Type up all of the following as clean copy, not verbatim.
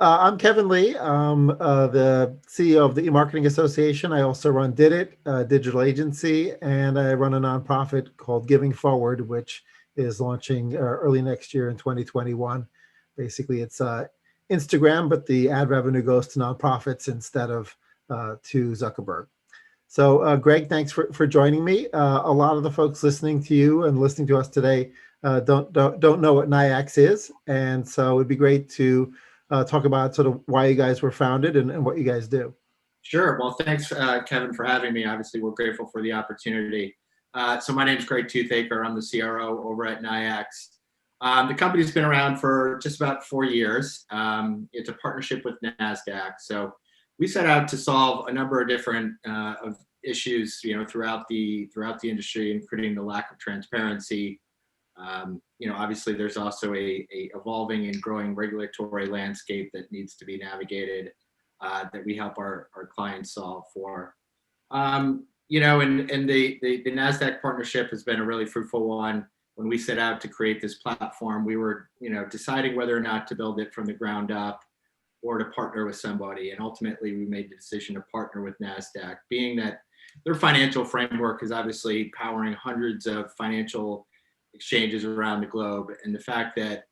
I'm Kevin Lee. I'm the CEO of the eMarketing Association. I also run Did It, a digital agency, and I run a nonprofit called Giving Forward, which is launching early next year in 2021. Basically, it's Instagram, but the ad revenue goes to nonprofits instead of to Zuckerberg. So, Greg, thanks for joining me. A lot of the folks listening to you and listening to us today don't know what NYIAX is, and so it'd be great to talk about sort of why you guys were founded and what you guys do. Sure. Well, thanks, Kevin, for having me. Obviously, we're grateful for the opportunity. So my name is Greg Toothaker. I'm the CRO over at NYIAX. The company's been around for just about 4 years. It's a partnership with NASDAQ. So we set out to solve a number of different of issues, throughout the industry, including the lack of transparency. Obviously, there's also a evolving and growing regulatory landscape that needs to be navigated. That we help our clients solve for. And the NASDAQ partnership has been a really fruitful one. When we set out to create this platform, we were, deciding whether or not to build it from the ground up or to partner with somebody. And ultimately, we made the decision to partner with NASDAQ, being that their financial framework is obviously powering hundreds of financial exchanges around the globe. And the fact that,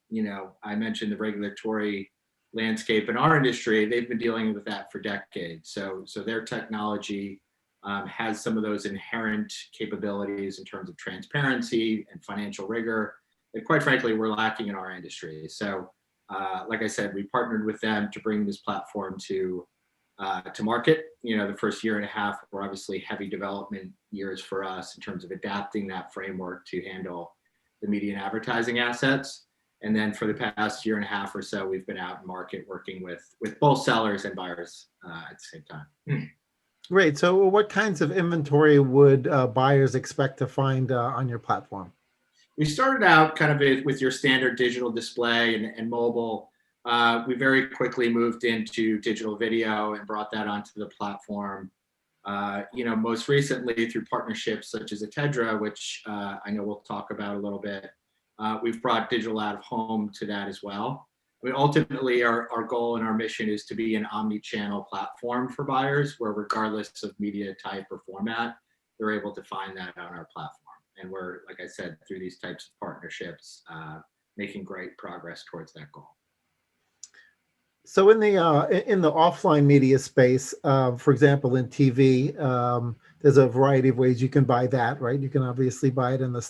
I mentioned the regulatory landscape in our industry, they've been dealing with that for decades. So their technology has some of those inherent capabilities in terms of transparency and financial rigor that, quite frankly, we're lacking in our industry. So, like I said, we partnered with them to bring this platform to market. The first year and a half were obviously heavy development years for us in terms of adapting that framework to handle the media and advertising assets. And then for the past year and a half or so, we've been out in market working with both sellers and buyers at the same time. Great. So what kinds of inventory would buyers expect to find on your platform? We started out kind of with your standard digital display and mobile. We very quickly moved into digital video and brought that onto the platform. Most recently through partnerships such as Atedra, which I know we'll talk about a little bit. We've brought digital out of home to that as well. I mean, ultimately, our goal and our mission is to be an omni-channel platform for buyers, where regardless of media type or format, they're able to find that on our platform. And we're, like I said, through these types of partnerships, making great progress towards that goal. So in the offline media space, for example, in TV, there's a variety of ways you can buy that, right? You can obviously buy it in the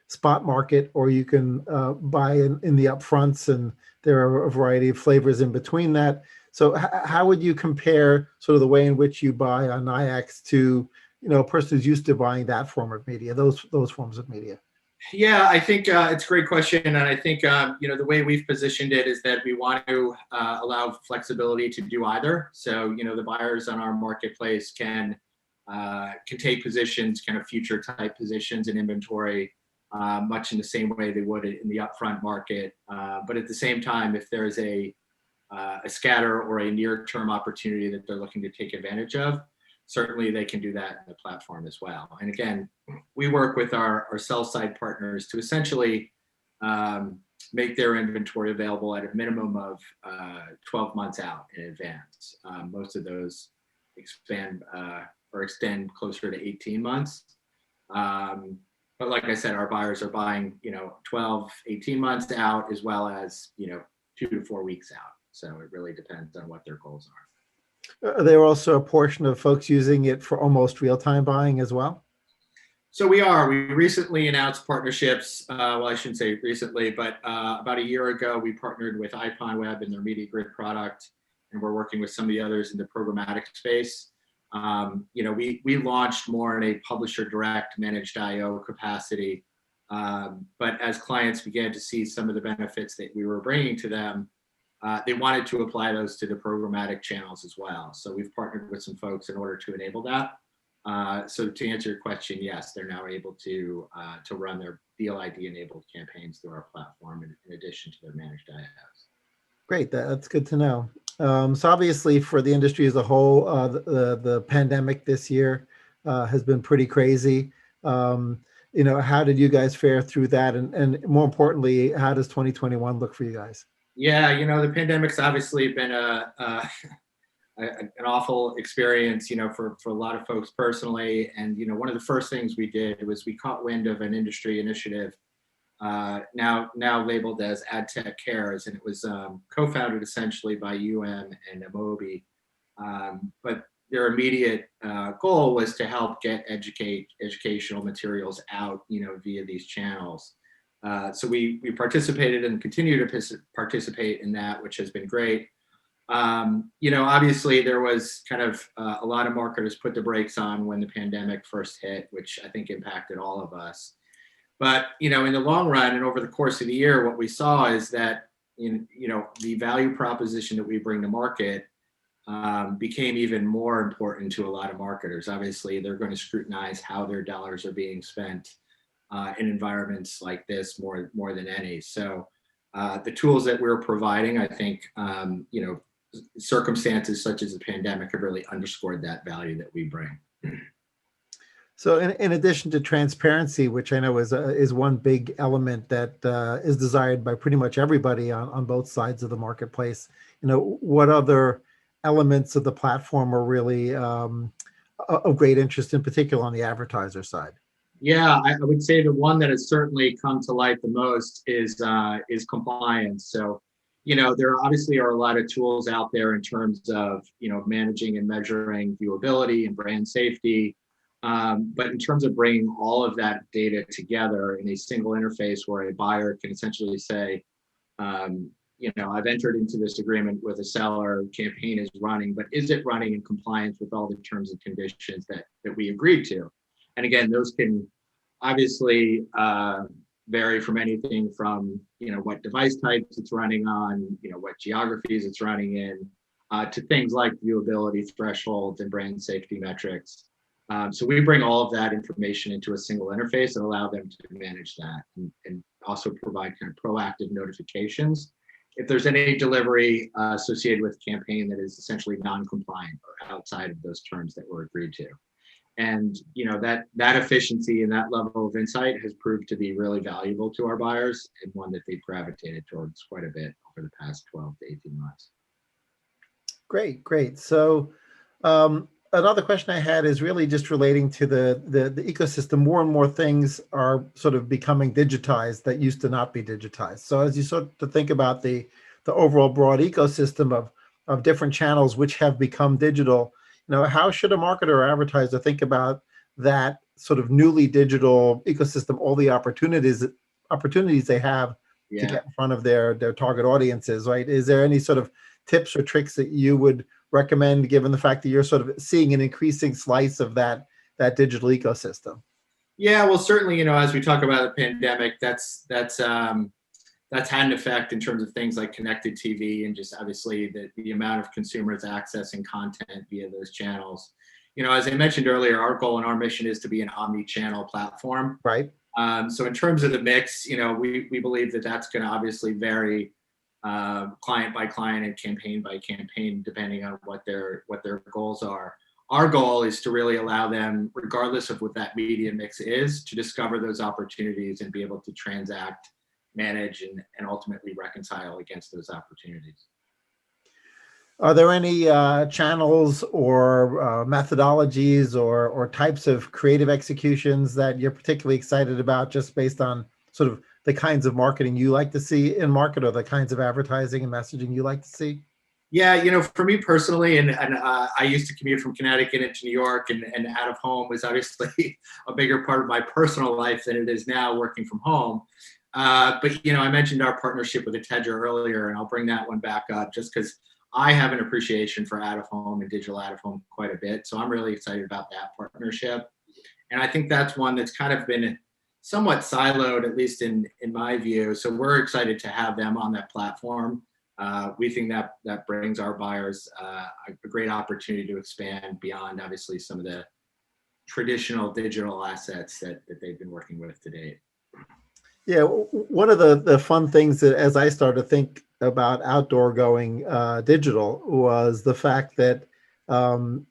spot market, or you can buy in the upfronts, and there are a variety of flavors in between that. So how would you compare sort of the way in which you buy on NYIAX to, a person who's used to buying that form of media, those forms of media? Yeah, I think it's a great question. And I think, the way we've positioned it is that we want to allow flexibility to do either. So, the buyers on our marketplace can take positions, kind of future type positions in inventory, much in the same way they would in the upfront market. But at the same time, if there's a scatter or a near-term opportunity that they're looking to take advantage of, certainly they can do that in the platform as well. And again, we work with our sell-side partners to essentially make their inventory available at a minimum of 12 months out in advance. Most of those expand or extend closer to 18 months. But like I said, our buyers are buying, 12, 18 months out, as well as, 2 to 4 weeks out. So it really depends on what their goals are. Are there also a portion of folks using it for almost real-time buying as well? So we recently announced partnerships. Well, I shouldn't say recently, but about a year ago, we partnered with IPONWeb and their Media Grid product, and we're working with some of the others in the programmatic space. We launched more in a publisher direct managed IO capacity. But as clients began to see some of the benefits that we were bringing to them, they wanted to apply those to the programmatic channels as well. So we've partnered with some folks in order to enable that. So to answer your question, yes, they're now able to run their Deal ID enabled campaigns through our platform in addition to their managed IOs. Great, that's good to know. So obviously for the industry as a whole, the pandemic this year has been pretty crazy. How did you guys fare through that? And more importantly, how does 2021 look for you guys? Yeah, the pandemic's obviously been an awful experience, for a lot of folks personally. And one of the first things we did was we caught wind of an industry initiative, now labeled as AdTech Cares, and it was co-founded essentially by and Amobi. But their immediate goal was to help get educational materials out, via these channels. So we participated and continue to participate in that, which has been great. Obviously there was kind of a lot of marketers put the brakes on when the pandemic first hit, which I think impacted all of us. But, in the long run and over the course of the year, what we saw is that, the value proposition that we bring to market became even more important to a lot of marketers. Obviously, they're going to scrutinize how their dollars are being spent in environments like this more than any. So the tools that we're providing, I think, circumstances such as the pandemic have really underscored that value that we bring. So in addition to transparency, which I know is one big element that is desired by pretty much everybody on both sides of the marketplace, what other elements of the platform are really of great interest, in particular on the advertiser side? Yeah, I would say the one that has certainly come to light the most is compliance. So, there obviously are a lot of tools out there in terms of, managing and measuring viewability and brand safety. But in terms of bringing all of that data together in a single interface where a buyer can essentially say, I've entered into this agreement with a seller, campaign is running, but is it running in compliance with all the terms and conditions that we agreed to? And again, those can obviously vary from anything from, what device types it's running on, what geographies it's running in, to things like viewability thresholds and brand safety metrics. So we bring all of that information into a single interface and allow them to manage that and also provide kind of proactive notifications if there's any delivery associated with a campaign that is essentially non-compliant or outside of those terms that were agreed to. And that efficiency and that level of insight has proved to be really valuable to our buyers, and one that they've gravitated towards quite a bit over the past 12 to 18 months. Great. So another question I had is really just relating to the ecosystem. More and more things are sort of becoming digitized that used to not be digitized. So as you sort of think about the overall broad ecosystem of different channels which have become digital, how should a marketer or advertiser think about that sort of newly digital ecosystem, all the opportunities they have to get in front of their target audiences, right? Is there any sort of tips or tricks that you would recommend, given the fact that you're sort of seeing an increasing slice of that digital ecosystem? Yeah, well, certainly, as we talk about the pandemic, that's had an effect in terms of things like connected TV and just obviously the amount of consumers accessing content via those channels. As I mentioned earlier, our goal and our mission is to be an omni-channel platform. Right. So in terms of the mix, we believe that that's going to obviously vary client by client and campaign by campaign, depending on what their goals are. Our goal is to really allow them, regardless of what that media mix is, to discover those opportunities and be able to transact, manage, and ultimately reconcile against those opportunities. Are there any channels or methodologies or types of creative executions that you're particularly excited about, just based on sort of the kinds of marketing you like to see in market, or the kinds of advertising and messaging you like to see? Yeah, for me personally, and I used to commute from Connecticut into New York, and out of home was obviously a bigger part of my personal life than it is now working from home. But I mentioned our partnership with Toothaker earlier, and I'll bring that one back up just because I have an appreciation for out of home and digital out of home quite a bit. So I'm really excited about that partnership. And I think that's one that's kind of been somewhat siloed, at least in my view. So we're excited to have them on that platform. We think that brings our buyers a great opportunity to expand beyond, obviously, some of the traditional digital assets that they've been working with to date. Yeah, one of the fun things that, as I started to think about outdoor going digital, was the fact that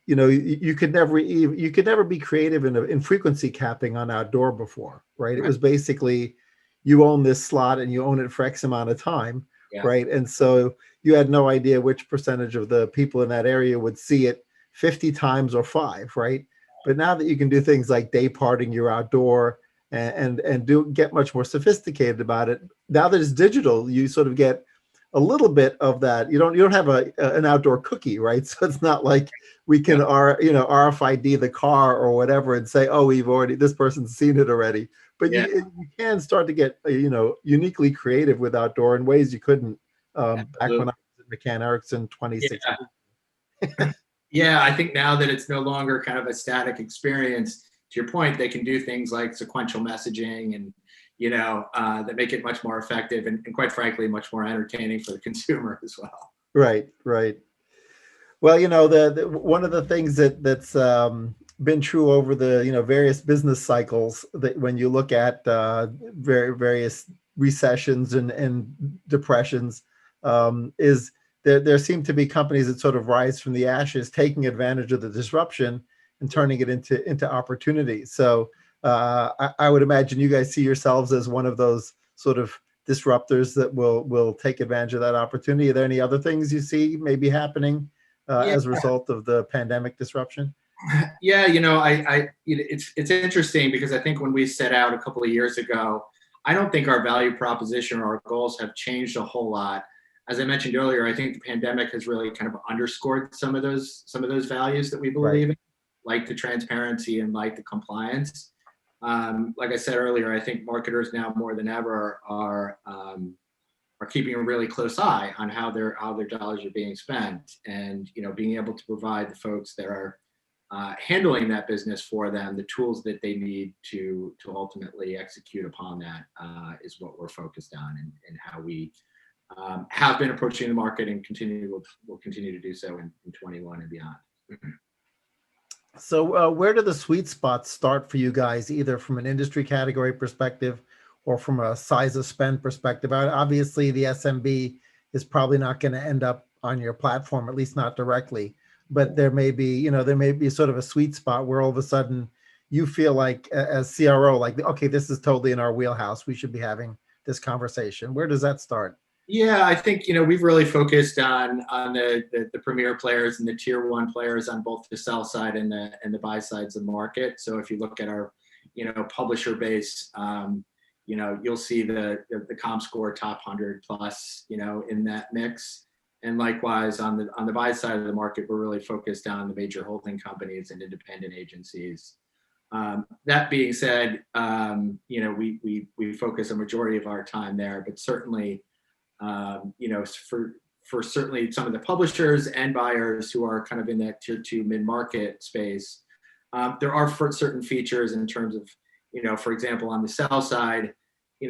you could never be creative in frequency capping on outdoor before, right? It was basically, you own this slot and you own it for X amount of time. Yeah. right? And so you had no idea which percentage of the people in that area would see it 50 times or five, right? But now that you can do things like day parting, you're outdoor, and do get much more sophisticated about it. Now that it's digital, you sort of get a little bit of that. You don't have an outdoor cookie, right? So it's not like we can Yeah. RFID the car or whatever and say, oh, we've already, this person's seen it already. But Yeah. you can start to get uniquely creative with outdoor in ways you couldn't back when Absolutely. I was at McCann Erickson Yeah. 2016. Yeah, I think now that it's no longer kind of a static experience, to your point, they can do things like sequential messaging and, that make it much more effective and quite frankly, much more entertaining for the consumer as well. Right, right. Well, the one of the things that's been true over the various business cycles, that when you look at various recessions and depressions, is there seem to be companies that sort of rise from the ashes, taking advantage of the disruption and turning it into opportunity. So I would imagine you guys see yourselves as one of those sort of disruptors that will take advantage of that opportunity. Are there any other things you see maybe happening Yeah. as a result of the pandemic disruption? Yeah, it's interesting because I think when we set out a couple of years ago, I don't think our value proposition or our goals have changed a whole lot. As I mentioned earlier, I think the pandemic has really kind of underscored some of those values that we Right. believe in, like the transparency and like the compliance. Like I said earlier, I think marketers now more than ever are keeping a really close eye on how their dollars are being spent, and being able to provide the folks that are handling that business for them the tools that they need to ultimately execute upon that is what we're focused on, and how we have been approaching the market and will continue to do so in 21 and beyond. So where do the sweet spots start for you guys, either from an industry category perspective or from a size of spend perspective? Obviously, the SMB is probably not going to end up on your platform, at least not directly. But there may be sort of a sweet spot where all of a sudden you feel like, as CRO, like, okay, this is totally in our wheelhouse. We should be having this conversation. Where does that start? Yeah, I think we've really focused on the premier players and the tier one players on both the sell side and the buy sides of the market. So if you look at our publisher base, you'll see the ComScore top 100 plus in that mix. And likewise on the buy side of the market, we're really focused on the major holding companies and independent agencies. That being said, we focus a majority of our time there, but certainly for certainly some of the publishers and buyers who are kind of in that tier two mid-market space, there are certain features in terms of, for example, on the sell side,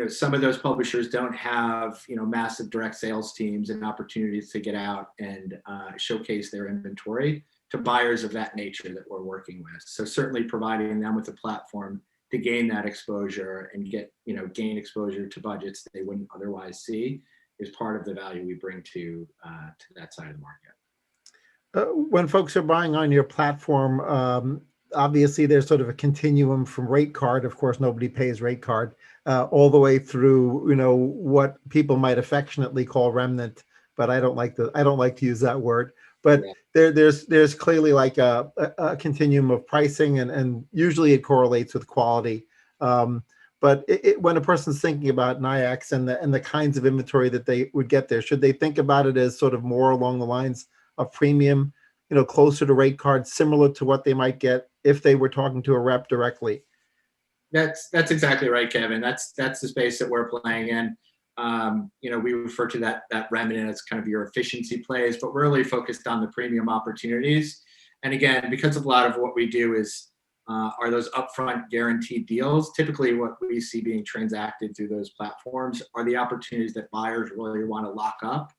some of those publishers don't have, massive direct sales teams and opportunities to get out and showcase their inventory to buyers of that nature that we're working with. So certainly providing them with a platform to gain that exposure and gain exposure to budgets that they wouldn't otherwise see is part of the value we bring to that side of the market. When folks are buying on your platform, obviously there's sort of a continuum from rate card. Of course, nobody pays rate card, all the way through, what people might affectionately call remnant, but I don't like to use that word. But Yeah. there's clearly like a continuum of pricing, and usually it correlates with quality. But when a person's thinking about NYIAX and the kinds of inventory that they would get there, should they think about it as sort of more along the lines of premium, closer to rate cards, similar to what they might get if they were talking to a rep directly? That's exactly right, Kevin. That's the space that we're playing in. We refer to that remnant as kind of your efficiency plays, but we're really focused on the premium opportunities. And again, because a lot of what we do are those upfront guaranteed deals. Typically, what we see being transacted through those platforms are the opportunities that buyers really want to lock up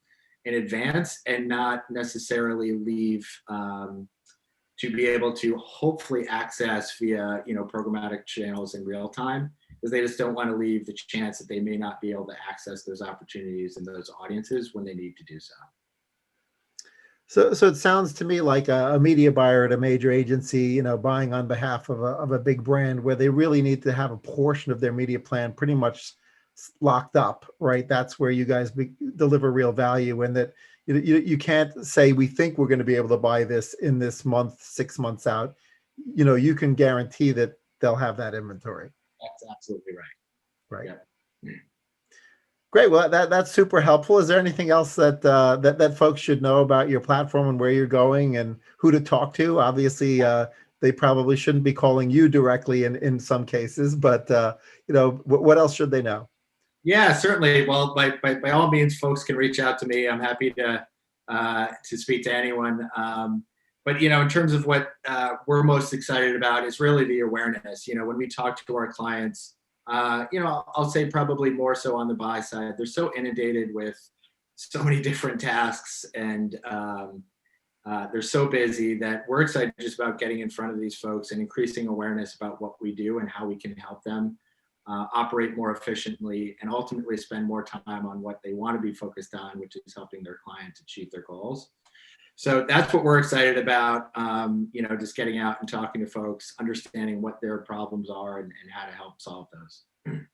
in advance and not necessarily leave to be able to hopefully access via programmatic channels in real time, because they just don't want to leave the chance that they may not be able to access those opportunities and those audiences when they need to do so. So it sounds to me like a media buyer at a major agency, buying on behalf of a big brand, where they really need to have a portion of their media plan pretty much locked up, right? That's where you guys deliver real value, and that you can't say we think we're going to be able to buy this in this month, 6 months out. You can guarantee that they'll have that inventory. That's absolutely right. Right. Yeah. Great. Well, that's super helpful. Is there anything else that folks should know about your platform and where you're going and who to talk to? Obviously, they probably shouldn't be calling you directly in some cases, but what else should they know? Yeah, certainly. Well, by all means, folks can reach out to me. I'm happy to speak to anyone. But in terms of what we're most excited about is really the awareness. When we talk to our clients, I'll say probably more so on the buy side. They're so inundated with so many different tasks, and they're so busy that we're excited just about getting in front of these folks and increasing awareness about what we do and how we can help them operate more efficiently and ultimately spend more time on what they want to be focused on, which is helping their clients achieve their goals. So that's what we're excited about, just getting out and talking to folks, understanding what their problems are and how to help solve those.